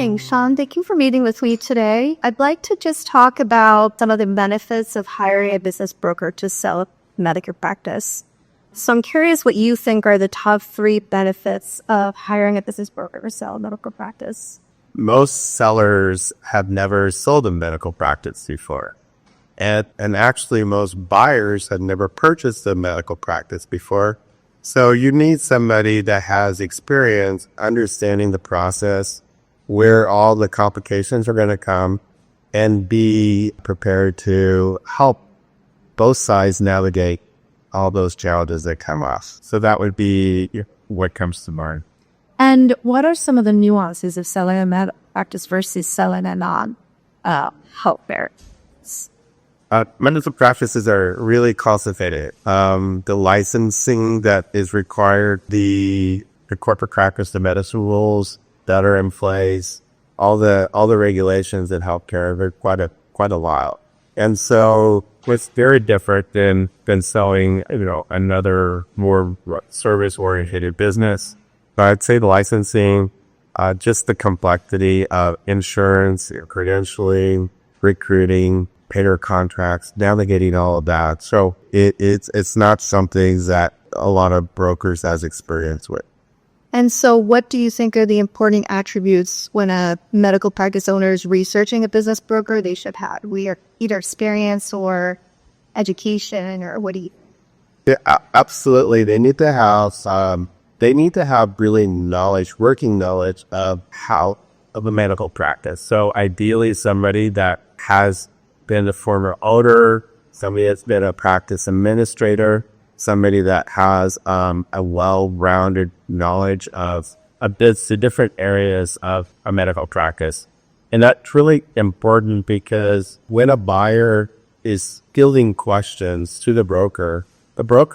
morning, Sean. Thank you for meeting with me today. I'd like to just talk about some of the benefits of hiring a business broker to sell a Medicare practice. So I'm curious what you think are the top 3 benefits of hiring a business broker to sell a medical practice. Most sellers have never sold a medical practice before. And actually, most buyers have never purchased a medical practice before. So you need somebody that has experience understanding the process, where all the complications are going to come, and be prepared to help both sides navigate all those challenges that come up. So that would be what comes to mind. And what are some of the nuances of selling a medical practice versus selling a non-healthcare? Medical practices are really cost-effective. The licensing that is required, the corporate practice, the medicine rules that are in place, all the regulations in healthcare are quite a lot. And so it's very different than selling, another more service-oriented business. But I'd say the licensing, just the complexity of insurance, credentialing, recruiting, payer contracts, navigating all of that. So it's not something that a lot of brokers has experience with. And so what do you think are the important attributes when a medical practice owner is researching a business broker they should have? We are either experience or education, or what do you? Yeah, absolutely. They need to have really working knowledge of a medical practice. So ideally somebody that has been a former owner, somebody that's been a practice administrator, somebody that has a well-rounded knowledge of the different areas of a medical practice. And that's really important because when a buyer is fielding questions to the broker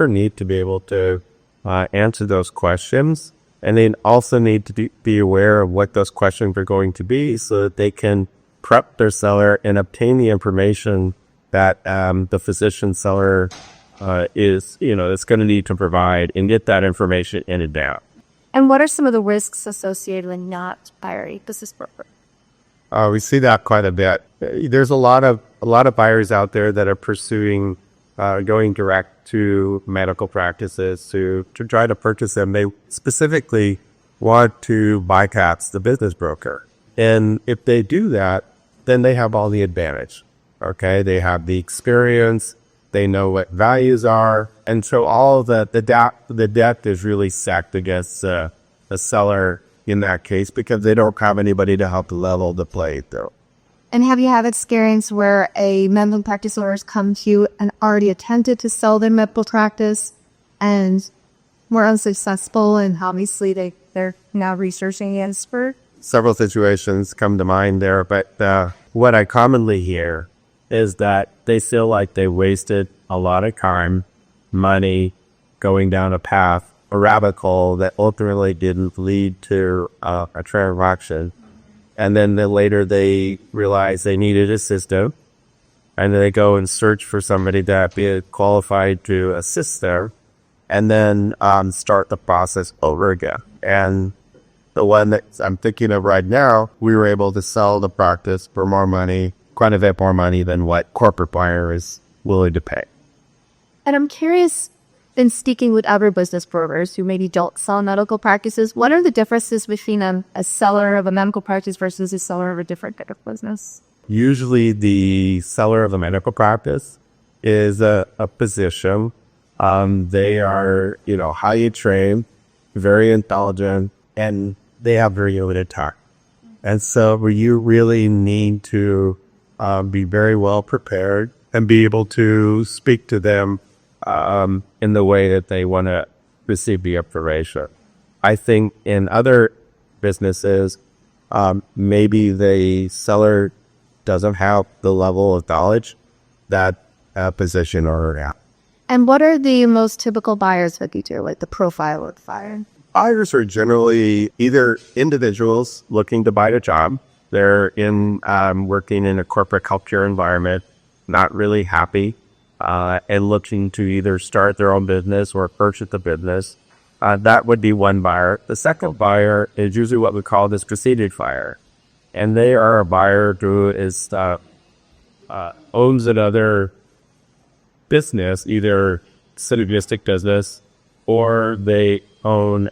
needs to be able to answer those questions. And they also need to be aware of what those questions are going to be so that they can prep their seller and obtain the information that the physician seller is going to need to provide, and get that information in advance. And what are some of the risks associated with not hiring a business broker? We see that quite a bit. There's a lot of buyers out there that are pursuing going direct to medical practices to try to purchase them. They specifically want to bypass the business broker. And if they do that, then they have all the advantage. Okay, they have the experience, they know what values are, and so all of the debt is really stacked against the seller in that case because they don't have anybody to help level the playing field. And have you had experience where a medical practice owner has come to you and already attempted to sell their medical practice and were unsuccessful, and obviously they're now researching the expert? Several situations come to mind there, but what I commonly hear is that they feel like they wasted a lot of time, money, going down a rabbit hole that ultimately didn't lead to a transaction. And then later they realize they needed a system, and they go and search for somebody that be qualified to assist them, and then start the process over again. And the one that I'm thinking of right now, we were able to sell the practice for more money, quite a bit more money than what corporate buyer is willing to pay. And I'm curious, in speaking with other business brokers who maybe don't sell medical practices, what are the differences between a seller of a medical practice versus a seller of a different type of business? Usually the seller of a medical practice is a physician. They are, highly trained, very intelligent, and they have very limited time. And so you really need to be very well prepared and be able to speak to them in the way that they want to receive the information. I think in other businesses, maybe the seller doesn't have the level of knowledge that a physician owner has. And what are the most typical buyers that you do, like the profile of the buyer? Buyers are generally either individuals looking to buy a job. They're working in a corporate healthcare environment, not really happy, and looking to either start their own business or purchase the business. That would be one buyer. The second buyer is usually what we call the strategic buyer. and they are a buyer who is owns another business, either synergistic business, or they own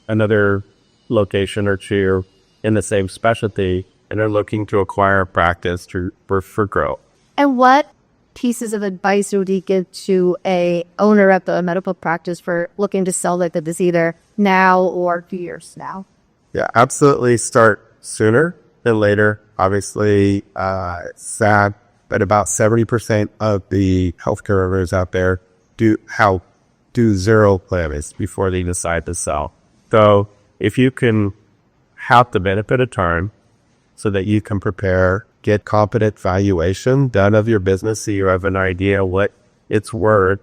another location or two in the same specialty, and are looking to acquire a practice for growth. And what pieces of advice would you give to a owner of the medical practice for looking to sell like this either now or 2 years now? Yeah, absolutely. Start sooner than later. Obviously, it's sad, but about 70% of the healthcare owners out there do zero plannings before they decide to sell. So if you can have the benefit of time so that you can prepare, get competent valuation done of your business so you have an idea what it's worth,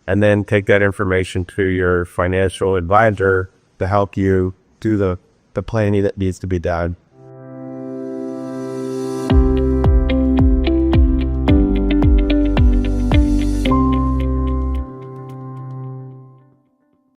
and then take that information to your financial advisor to help you do the planning that needs to be done.